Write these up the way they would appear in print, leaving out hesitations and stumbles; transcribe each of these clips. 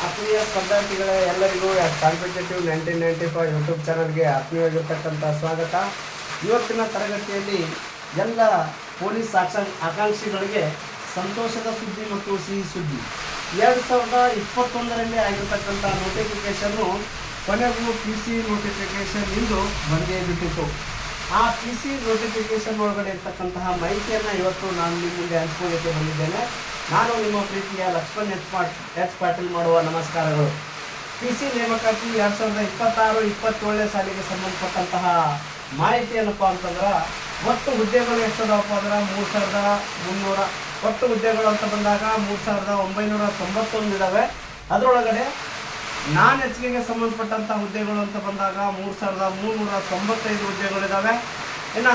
ಆತ್ಮೀಯ ಸ್ಪರ್ಧಾರ್ಥಿಗಳೇ, ಎಲ್ಲರಿಗೂ competitive 1995 YouTube ಚಾನಲ್ಗೆ ಆತ್ಮೀಯವಾಗಿರ್ತಕ್ಕಂಥ ಸ್ವಾಗತ. ಇವತ್ತಿನ ತರಗತಿಯಲ್ಲಿ ಎಲ್ಲ ಪೊಲೀಸ್ ಆಕಾಂಕ್ಷಿಗಳಿಗೆ ಸಂತೋಷದ ಸುದ್ದಿ ಮತ್ತು ಸಿಹಿ ಸುದ್ದಿ. 2021ರಲ್ಲಿ ಆಗಿರ್ತಕ್ಕಂಥ ನೋಟಿಫಿಕೇಷನ್ನು ಕೊನೆಗೂ PC ನೋಟಿಫಿಕೇಷನ್ ಇಂದು ಬಂದೇ ಬಿಟ್ಟಿತ್ತು. ಆ PC ನೋಟಿಫಿಕೇಷನ್ ಒಳಗಡೆ ಇರ್ತಕ್ಕಂತಹ ಮಾಹಿತಿಯನ್ನು ಇವತ್ತು ನಾನು ನಿಮ್ಮ ಮುಂದೆ ಹಂಚ್ಕೊಳ್ಳಿಕ್ಕೆ ಬಂದಿದ್ದೇನೆ. ನಾನು ನಿಮ್ಮ ಪ್ರೀತಿಯ ಲಕ್ಷ್ಮಣ್ ಎಚ್ ಪಾಟೀಲ್ ಮಾಡುವ ನಮಸ್ಕಾರಗಳು. PC ನೇಮಕಾತಿ 2026-27 ಸಾಲಿಗೆ ಸಂಬಂಧಪಟ್ಟಂತಹ ಮಾಹಿತಿ ಏನಪ್ಪ ಅಂತಂದ್ರೆ, ಒಟ್ಟು ಹುದ್ದೆಗಳು ಎಷ್ಟದಪ್ಪ ಅಂದ್ರೆ 3300. ಒಟ್ಟು ಹುದ್ದೆಗಳು ಅಂತ ಬಂದಾಗ 3991 ಇದ್ದಾವೆ. ಅದರೊಳಗಡೆ ನಾನ್ ಹೆಚ್ಚಿಗೆಗೆ ಸಂಬಂಧಪಟ್ಟಂಥ ಹುದ್ದೆಗಳು ಅಂತ ಬಂದಾಗ 3395 ಹುದ್ದೆಗಳಿದ್ದಾವೆ. ಇನ್ನು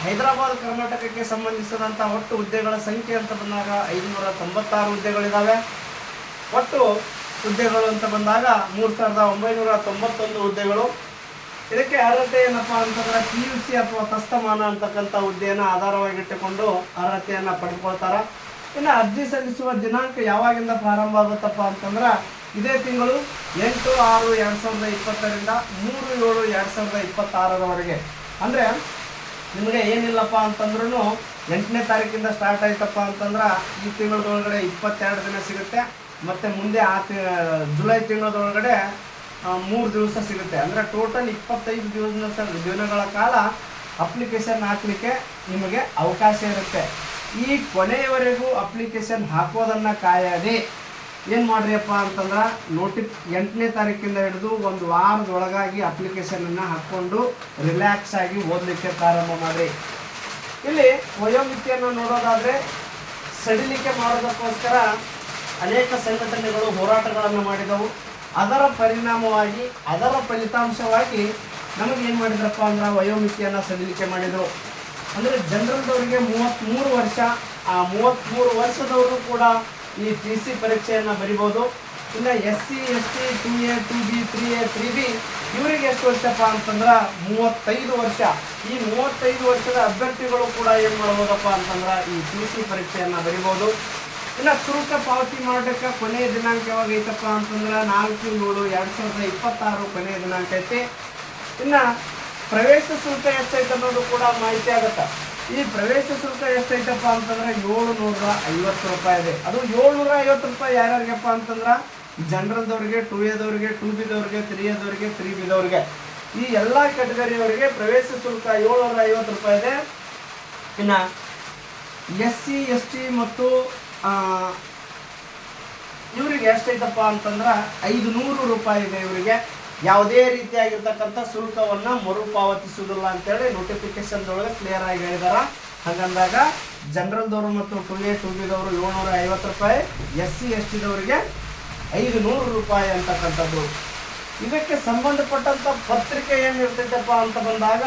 ಹೈದರಾಬಾದ್ ಕರ್ನಾಟಕಕ್ಕೆ ಸಂಬಂಧಿಸಿದಂಥ ಒಟ್ಟು ಹುದ್ದೆಗಳ ಸಂಖ್ಯೆ ಅಂತ ಬಂದಾಗ 596 ಹುದ್ದೆಗಳಿದ್ದಾವೆ. ಒಟ್ಟು ಹುದ್ದೆಗಳು ಅಂತ ಬಂದಾಗ 3991 ಹುದ್ದೆಗಳು. ಇದಕ್ಕೆ ಅರ್ಹತೆ ಏನಪ್ಪ ಅಂತಂದ್ರೆ PUC ಅಥವಾ ತಸ್ತಮಾನ ಅಂತಕ್ಕಂಥ ಹುದ್ದೆಯನ್ನು ಆಧಾರವಾಗಿಟ್ಟುಕೊಂಡು ಅರ್ಹತೆಯನ್ನು ಪಡೆದುಕೊಳ್ತಾರೆ. ಇನ್ನು ಅರ್ಜಿ ಸಲ್ಲಿಸುವ ದಿನಾಂಕ ಯಾವಾಗಿಂದ ಪ್ರಾರಂಭ ಆಗುತ್ತಪ್ಪ ಅಂತಂದ್ರೆ, ಇದೇ ತಿಂಗಳು 8/6/2020ರಿಂದ 3/7/2026ರವರೆಗೆ. ಅಂದರೆ ನಿಮಗೆ ಏನಿಲ್ಲಪ್ಪ ಅಂತಂದ್ರೂ 8ನೇ ತಾರೀಕಿಂದ ಸ್ಟಾರ್ಟ್ ಆಯ್ತಪ್ಪ ಅಂತಂದ್ರೆ ಈ ತಿಂಗಳದೊಳಗಡೆ 22 ದಿನ ಸಿಗುತ್ತೆ. ಮತ್ತು ಮುಂದೆ ಜುಲೈ ತಿಂಗಳದೊಳಗಡೆ 3 ದಿವಸ ಸಿಗುತ್ತೆ. ಅಂದರೆ ಟೋಟಲ್ 25 ದಿನಗಳ ಕಾಲ ಅಪ್ಲಿಕೇಶನ್ ಹಾಕಲಿಕ್ಕೆ ನಿಮಗೆ ಅವಕಾಶ ಇರುತ್ತೆ. ಈ ಕೊನೆಯವರೆಗೂ ಅಪ್ಲಿಕೇಶನ್ ಹಾಕೋದನ್ನು ಕಾಯದೆ ಏನು ಮಾಡ್ರಿಯಪ್ಪ ಅಂತಂದ್ರೆ, 8ನೇ ತಾರೀಕಿಂದ ಹಿಡಿದು ಒಂದು ವಾರದೊಳಗಾಗಿ ಅಪ್ಲಿಕೇಶನನ್ನು ಹಾಕ್ಕೊಂಡು ರಿಲ್ಯಾಕ್ಸ್ ಆಗಿ ಓದಲಿಕ್ಕೆ ಪ್ರಾರಂಭ ಮಾಡಿರಿ. ಇಲ್ಲಿ ವಯೋಮಿತಿಯನ್ನು ನೋಡೋದಾದರೆ, ಸಡಿಲಿಕೆ ಮಾಡೋದಕ್ಕೋಸ್ಕರ ಅನೇಕ ಸಂಘಟನೆಗಳು ಹೋರಾಟಗಳನ್ನು ಮಾಡಿದವು. ಅದರ ಪರಿಣಾಮವಾಗಿ, ಅದರ ಫಲಿತಾಂಶವಾಗಿ ನಮಗೇನು ಮಾಡಿದ್ರಪ್ಪ ಅಂದ್ರೆ ವಯೋಮಿತಿಯನ್ನು ಸಡಿಲಿಕೆ ಮಾಡಿದರು. ಅಂದರೆ ಜನರಲ್ದವರಿಗೆ 33 ವರ್ಷ, ಆ 33 ವರ್ಷದವರು ಕೂಡ ಈ PC ಪರೀಕ್ಷೆಯನ್ನು ಬರಿಬೋದು. ಇನ್ನು SC ST 2A 2B 3A 3B ಇವರಿಗೆ ಎಷ್ಟು ವರ್ಷಪ್ಪ ಅಂತಂದ್ರೆ 35 ವರ್ಷ. ಈ 35 ವರ್ಷದ ಅಭ್ಯರ್ಥಿಗಳು ಕೂಡ ಏನು ಮಾಡ್ಬೋದಪ್ಪ ಅಂತಂದ್ರೆ ಈ PC ಪರೀಕ್ಷೆಯನ್ನು ಬರಿಬೋದು. ಇನ್ನು ಶುಲ್ಕ ಪಾವತಿ ಮಾಡೋಕ್ಕೆ ಕೊನೆಯ ದಿನಾಂಕ ಯಾವಾಗ ಐತಪ್ಪ ಅಂತಂದ್ರೆ 4/7/2026 ಕೊನೆಯ ದಿನಾಂಕ ಐತಿ. ಇನ್ನು ಪ್ರವೇಶ ಶುಲ್ಕ ಎಷ್ಟೈತೆ ಅನ್ನೋದು ಕೂಡ ಮಾಹಿತಿ ಆಗುತ್ತೆ. ಈ ಪ್ರವೇಶ ಶುಲ್ಕ ಎಷ್ಟೈತಪ್ಪ ಅಂತಂದ್ರೆ 750 ರೂಪಾಯಿ ಇದೆ. ಅದು 750 ರೂಪಾಯಿ ಯಾರ್ಯಾರಿಗಪ್ಪ ಅಂತಂದ್ರೆ ಜನರಲ್ದವ್ರಿಗೆ, 2A ದವ್ರಿಗೆ, 2B ದವ್ರಿಗೆ, 3A ದವ್ರಿಗೆ, 3B ದವ್ರಿಗೆ, ಈ ಎಲ್ಲ ಕ್ಯಾಟಗರಿಯವರಿಗೆ ಪ್ರವೇಶ ಶುಲ್ಕ 750 ರೂಪಾಯಿ ಇದೆ. ಇನ್ನು SC ST ಮತ್ತು ಇವರಿಗೆ ಎಷ್ಟೈತಪ್ಪ ಅಂತಂದ್ರೆ 500 ರೂಪಾಯಿ ಇದೆ. ಇವರಿಗೆ ಯಾವುದೇ ರೀತಿಯಾಗಿರ್ತಕ್ಕಂಥ ಶುಲ್ಕವನ್ನು ಮರುಪಾವತಿಸುವುದಿಲ್ಲ ಅಂತೇಳಿ ನೋಟಿಫಿಕೇಶನ್ದೊಳಗೆ ಕ್ಲಿಯರ್ ಆಗಿ ಹೇಳಿದಾರ. ಹಾಗಂದಾಗ ಜನರಲ್ದವರು ಮತ್ತು 2A 2B ದವರು 750 ರೂಪಾಯಿ, SC ST ದವರಿಗೆ 500 ರೂಪಾಯಿ ಅಂತಕ್ಕಂಥದ್ದು. ಇದಕ್ಕೆ ಸಂಬಂಧಪಟ್ಟಂಥ ಪತ್ರಿಕೆ ಏನಿರ್ತೈತಪ್ಪ ಅಂತ ಬಂದಾಗ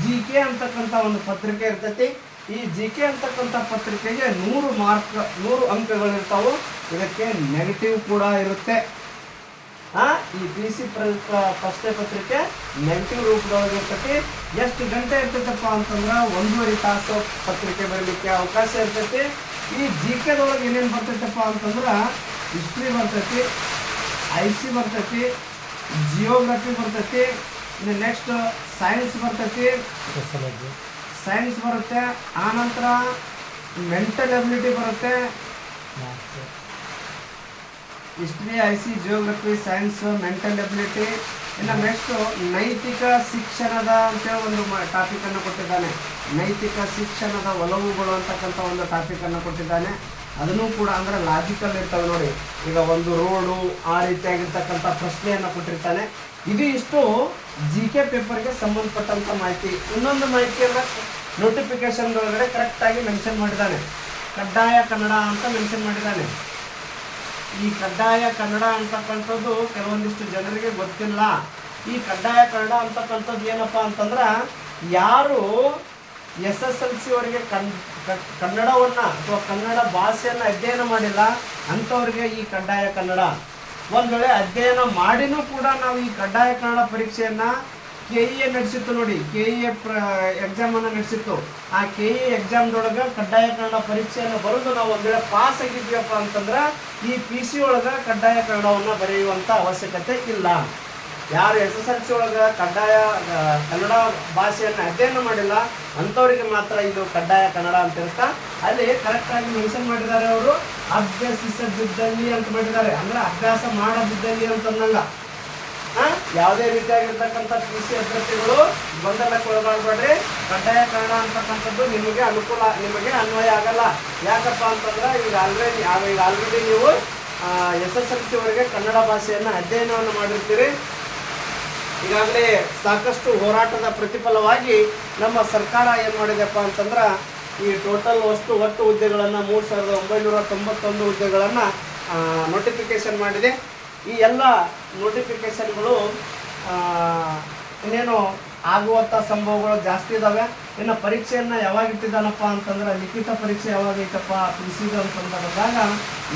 GK ಅಂತಕ್ಕಂಥ ಒಂದು ಪತ್ರಿಕೆ ಇರ್ತೈತಿ. ಈ GK ಅಂತಕ್ಕಂಥ ಪತ್ರಿಕೆಗೆ 100 ಅಂಕಗಳಿರ್ತಾವೆ. ಇದಕ್ಕೆ ನೆಗೆಟಿವ್ ಕೂಡ ಇರುತ್ತೆ. ಈ PC ಪ್ರಶ್ನೆ ಪತ್ರಿಕೆ ನೆಗೆಟಿವ್ ರೂಪದೊಳಗೆ ಇರ್ತೈತಿ. ಎಷ್ಟು ಗಂಟೆ ಇರ್ತೈತಪ್ಪ ಅಂತಂದ್ರೆ 1.5 ತಾಸು ಪತ್ರಿಕೆ ಬರಲಿಕ್ಕೆ ಅವಕಾಶ ಇರ್ತೈತಿ. ಈ GKದೊಳಗೆ ಏನೇನು ಬರ್ತೈತಪ್ಪ ಅಂತಂದ್ರೆ ಹಿಸ್ಟ್ರಿ ಬರ್ತೈತಿ, IC ಬರ್ತೈತಿ, ಜಿಯೋಗ್ರಫಿ ಬರ್ತೈತಿ, ಇನ್ನು ನೆಕ್ಸ್ಟ್ ಸೈನ್ಸ್ ಬರ್ತೈತಿ, ಸೈನ್ಸ್ ಬರುತ್ತೆ. ಆನಂತರ ಮೆಂಟಲ್ ಎಬಿಲಿಟಿ ಬರುತ್ತೆ, history, IC, geography, science, mental ability. ಇನ್ನು ನೆಕ್ಸ್ಟ್ ನೈತಿಕ ಶಿಕ್ಷಣದ ಅಂತೇಳಿ ಒಂದು ಟಾಪಿಕನ್ನು ಕೊಟ್ಟಿದ್ದಾನೆ. ನೈತಿಕ ಶಿಕ್ಷಣದ ಒಲವುಗಳು ಅಂತಕ್ಕಂಥ ಒಂದು ಟಾಪಿಕನ್ನು ಕೊಟ್ಟಿದ್ದಾನೆ. ಅದನ್ನು ಕೂಡ ಅಂದರೆ ಲಾಜಿಕಲ್ ಇರ್ತವೆ ನೋಡಿ. ಈಗ ಒಂದು ರೋಡು ಆ ರೀತಿಯಾಗಿರ್ತಕ್ಕಂಥ ಪ್ರಶ್ನೆಯನ್ನು ಕೊಟ್ಟಿರ್ತಾನೆ. ಇಷ್ಟು GK ಪೇಪರ್ಗೆ ಸಂಬಂಧಪಟ್ಟಂಥ ಮಾಹಿತಿ. ಇನ್ನೊಂದು ಮಾಹಿತಿಯನ್ನು ನೋಟಿಫಿಕೇಶನ್ದೊಳಗಡೆ ಕರೆಕ್ಟಾಗಿ ಮೆನ್ಷನ್ ಮಾಡಿದ್ದಾನೆ. ಕಡ್ಡಾಯ ಕನ್ನಡ ಅಂತ ಮೆನ್ಷನ್ ಮಾಡಿದ್ದಾನೆ. ಈ ಕಡ್ಡಾಯ ಕನ್ನಡ ಅಂತಕ್ಕಂಥದ್ದು ಕೆಲವೊಂದಿಷ್ಟು ಜನರಿಗೆ ಗೊತ್ತಿಲ್ಲ. ಈ ಕಡ್ಡಾಯ ಕನ್ನಡ ಅಂತಕ್ಕಂಥದ್ದು ಏನಪ್ಪ ಅಂತಂದ್ರೆ, ಯಾರು SSLC ಅವರಿಗೆ ಕನ್ನಡವನ್ನು ಅಥವಾ ಕನ್ನಡ ಭಾಷೆಯನ್ನು ಅಧ್ಯಯನ ಮಾಡಿಲ್ಲ ಅಂಥವ್ರಿಗೆ ಈ ಕಡ್ಡಾಯ ಕನ್ನಡ. ಒಂದು ವೇಳೆ ಅಧ್ಯಯನ ಮಾಡಿನೂ ಕೂಡ ನಾವು ಈ ಕಡ್ಡಾಯ ಕನ್ನಡ ಪರೀಕ್ಷೆಯನ್ನು KEA ನಡೆಸಿತ್ತು ನೋಡಿ, KEA ಎಕ್ಸಾಮ್ ಅನ್ನು ನಡೆಸಿತ್ತು. ಆ KEA ಎಕ್ಸಾಮ್ದೊಳಗೆ ಕಡ್ಡಾಯ ಕನ್ನಡ ಪರೀಕ್ಷೆಯನ್ನು ಬರೆದು ನಾವು ಒಂದ್ ವೇಳೆ ಪಾಸ್ ಆಗಿದ್ವಿಯಪ್ಪ ಅಂತಂದ್ರೆ ಈ PC ಒಳಗೆ ಕಡ್ಡಾಯ ಕನ್ನಡವನ್ನು ಬರೆಯುವಂತ ಅವಶ್ಯಕತೆ ಇಲ್ಲ. ಯಾರು SSLC ಒಳಗೆ ಕಡ್ಡಾಯ ಕನ್ನಡ ಭಾಷೆಯನ್ನು ಅಧ್ಯಯನ ಮಾಡಿಲ್ಲ ಅಂಥವರಿಗೆ ಮಾತ್ರ ಇದು ಕಡ್ಡಾಯ ಕನ್ನಡ ಅಂತ ಇರ್ತಾ. ಅಲ್ಲಿ ಕರೆಕ್ಟಾಗಿ ಮೆನ್ಷನ್ ಮಾಡಿದ್ದಾರೆ ಅವರು, ಅಭ್ಯಸಿಸದಿದ್ದಲ್ಲಿ ಅಂತ ಮಾಡಿದ್ದಾರೆ. ಅಂದ್ರೆ ಅಭ್ಯಾಸ ಮಾಡದಿದ್ದಲ್ಲಿ ಅಂತಂದಂಗ. ಯಾವುದೇ ರೀತಿಯಾಗಿರ್ತಕ್ಕಂಥ PC ಅಭ್ಯರ್ಥಿಗಳು ಗೊಂದಲಕ್ಕೆ ಒಳಗಾಗಬೇಡ್ರಿ. ಕಡ್ಡಾಯ ಕನ್ನಡ ಅಂತಕ್ಕಂಥದ್ದು ನಿಮಗೆ ಅನುಕೂಲ, ನಿಮಗೆ ಅನ್ವಯ ಆಗಲ್ಲ. ಯಾಕಪ್ಪ ಅಂತಂದ್ರೆ ಈಗ ಆಲ್ರೆಡಿ ನೀವು SSLC ವರೆಗೆ ಕನ್ನಡ ಭಾಷೆಯನ್ನು ಅಧ್ಯಯನವನ್ನು ಮಾಡಿರ್ತೀರಿ. ಈಗಾಗಲೇ ಸಾಕಷ್ಟು ಹೋರಾಟದ ಪ್ರತಿಫಲವಾಗಿ ನಮ್ಮ ಸರ್ಕಾರ ಏನು ಮಾಡಿದೆಪ್ಪ ಅಂತಂದ್ರೆ ಈ ಟೋಟಲ್ ಒಟ್ಟು ಹುದ್ದೆಗಳನ್ನು 3991 ಹುದ್ದೆಗಳನ್ನು ನೋಟಿಫಿಕೇಶನ್ ಮಾಡಿದೆ. ಈ ಎಲ್ಲ ನೋಟಿಫಿಕೇಶನ್ಗಳು ಇನ್ನೇನು ಆಗುವಂಥ ಸಂಭವಗಳು ಜಾಸ್ತಿ ಇದ್ದಾವೆ. ಇನ್ನು ಪರೀಕ್ಷೆಯನ್ನು ಯಾವಾಗ ಇಟ್ಟಿದ್ದಾನಪ್ಪ ಅಂತಂದ್ರೆ ಲಿಖಿತ ಪರೀಕ್ಷೆ ಯಾವಾಗ ಐತಪ್ಪ PCದು ಅಂತಂದಾಗ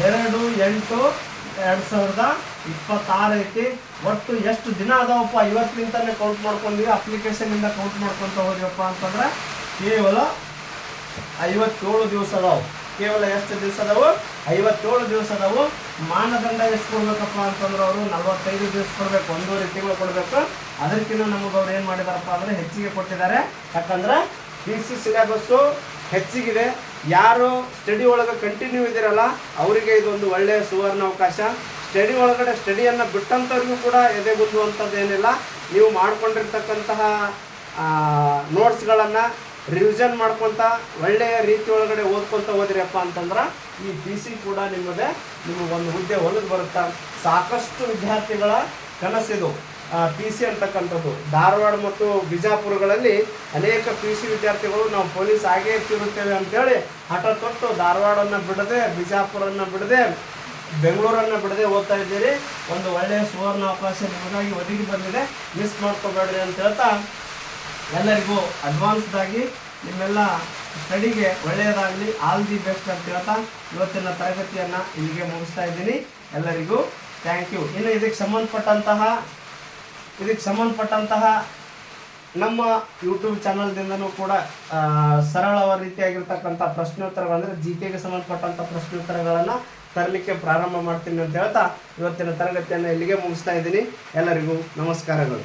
2/8/2026 ಐತಿ. ಒಟ್ಟು ಎಷ್ಟು ದಿನ ಅದಾವಪ್ಪ ಇವತ್ತಿನಿಂದಲೇ ಕೌಂಟ್ ಮಾಡ್ಕೊಂಡಿವಿ, ಅಪ್ಲಿಕೇಶನಿಂದ ಕೌಂಟ್ ಮಾಡ್ಕೊತ ಹೋದ್ವಪ್ಪ ಅಂತಂದ್ರೆ ಕೇವಲ 57 ದಿವಸ ಅದಾವು. ಕೇವಲ ಎಷ್ಟು ದಿವಸ ಅದಾವು? 57 ದಿವಸ ಅದಾವು. ಮಾನದಂಡ ಎಷ್ಟು ಕೊಡ್ಬೇಕಪ್ಪ ಅಂತಂದ್ರೆ ಅವರು 45 ದಿವಸ ಕೊಡ್ಬೇಕು, 1.5 ತಿಂಗಳು ಕೊಡ್ಬೇಕು. ಅದಕ್ಕಿಂತ ನಮಗೆ ಅವ್ರು ಏನು ಮಾಡಿದಾರಪ್ಪ ಅಂದ್ರೆ ಹೆಚ್ಚಿಗೆ ಕೊಟ್ಟಿದ್ದಾರೆ. ಯಾಕಂದ್ರೆ PC ಸಿಲೆಬಸ್ಸು ಹೆಚ್ಚಿಗಿದೆ. ಯಾರು ಸ್ಟಡಿ ಒಳಗೆ ಕಂಟಿನ್ಯೂ ಇದ್ದೀರಲ್ಲ ಅವರಿಗೆ ಇದೊಂದು ಒಳ್ಳೆಯ ಸುವರ್ಣ ಅವಕಾಶ. ಸ್ಟಡಿ ಒಳಗಡೆ ಸ್ಟಡಿಯನ್ನು ಬಿಟ್ಟಂಥವ್ರಿಗೂ ಕೂಡ ಎದೆಗುಂದುವಂಥದ್ದು ಏನಿಲ್ಲ. ನೀವು ಮಾಡ್ಕೊಂಡಿರ್ತಕ್ಕಂತಹ ನೋಟ್ಸ್ಗಳನ್ನು ರಿವಿಷನ್ ಮಾಡ್ಕೊತ ಒಳ್ಳೆಯ ರೀತಿ ಒಳಗಡೆ ಓದ್ಕೊತ ಹೋದ್ರಿಯಪ್ಪ ಅಂತಂದ್ರೆ ಈ PC ಕೂಡ ನಿಮಗೊಂದು ಹುದ್ದೆ ಒಲಿದು ಬರುತ್ತಾ. ಸಾಕಷ್ಟು ವಿದ್ಯಾರ್ಥಿಗಳ ಕನಸಿದು PC ಅಂತಕ್ಕಂಥದ್ದು. ಧಾರವಾಡ ಮತ್ತು ಬಿಜಾಪುರಗಳಲ್ಲಿ ಅನೇಕ PC ವಿದ್ಯಾರ್ಥಿಗಳು ನಾವು ಪೊಲೀಸ್ ಆಗೇ ತಿರುತ್ತೇವೆ ಅಂತೇಳಿ ಹಠ ತೊಟ್ಟು ಧಾರವಾಡನ್ನು ಬಿಡದೆ, ಬಿಜಾಪುರನ್ನು ಬಿಡದೆ, ಬೆಂಗಳೂರನ್ನು ಬಿಡದೆ ಓದ್ತಾ ಇದ್ದೀರಿ. ಒಂದು ಒಳ್ಳೆಯ ಸುವರ್ಣ ಅವಕಾಶ ನಿಮಗಾಗಿ ಒದಗಿ ಬಂದಿದೆ, ಮಿಸ್ ಮಾಡ್ಕೋಬೇಡ್ರಿ ಅಂತ ಹೇಳ್ತಾ ಎಲ್ಲರಿಗೂ ಅಡ್ವಾನ್ಸ್ದಾಗಿ ನಿಮ್ಮೆಲ್ಲ ಸ್ಟಡಿಗೆ ಒಳ್ಳೆಯದಾಗಲಿ, ಆಲ್ ದಿ ಬೆಸ್ಟ್ ಅಂತ ಹೇಳ್ತಾ ಇವತ್ತಿನ ತರಗತಿಯನ್ನು ಇಲ್ಲಿಗೆ ಮುಗಿಸ್ತಾ ಇದ್ದೀನಿ. ಎಲ್ಲರಿಗೂ ಥ್ಯಾಂಕ್ ಯು. ಇನ್ನು ಇದಕ್ಕೆ ಸಂಬಂಧಪಟ್ಟಂತಹ ನಮ್ಮ ಯೂಟ್ಯೂಬ್ ಚಾನಲ್ದಿಂದನೂ ಕೂಡ ಸರಳವಾದ ರೀತಿಯಾಗಿರ್ತಕ್ಕಂಥ ಪ್ರಶ್ನೋತ್ತರಗಳು ಅಂದರೆ GKಗೆ ಸಂಬಂಧಪಟ್ಟಂಥ ಪ್ರಶ್ನೋತ್ತರಗಳನ್ನು ತರಲಿಕ್ಕೆ ಪ್ರಾರಂಭ ಮಾಡ್ತೀನಿ ಅಂತ ಹೇಳ್ತಾ ಇವತ್ತಿನ ತರಗತಿಯನ್ನು ಇಲ್ಲಿಗೆ ಮುಗಿಸ್ತಾ ಇದ್ದೀನಿ. ಎಲ್ಲರಿಗೂ ನಮಸ್ಕಾರಗಳು.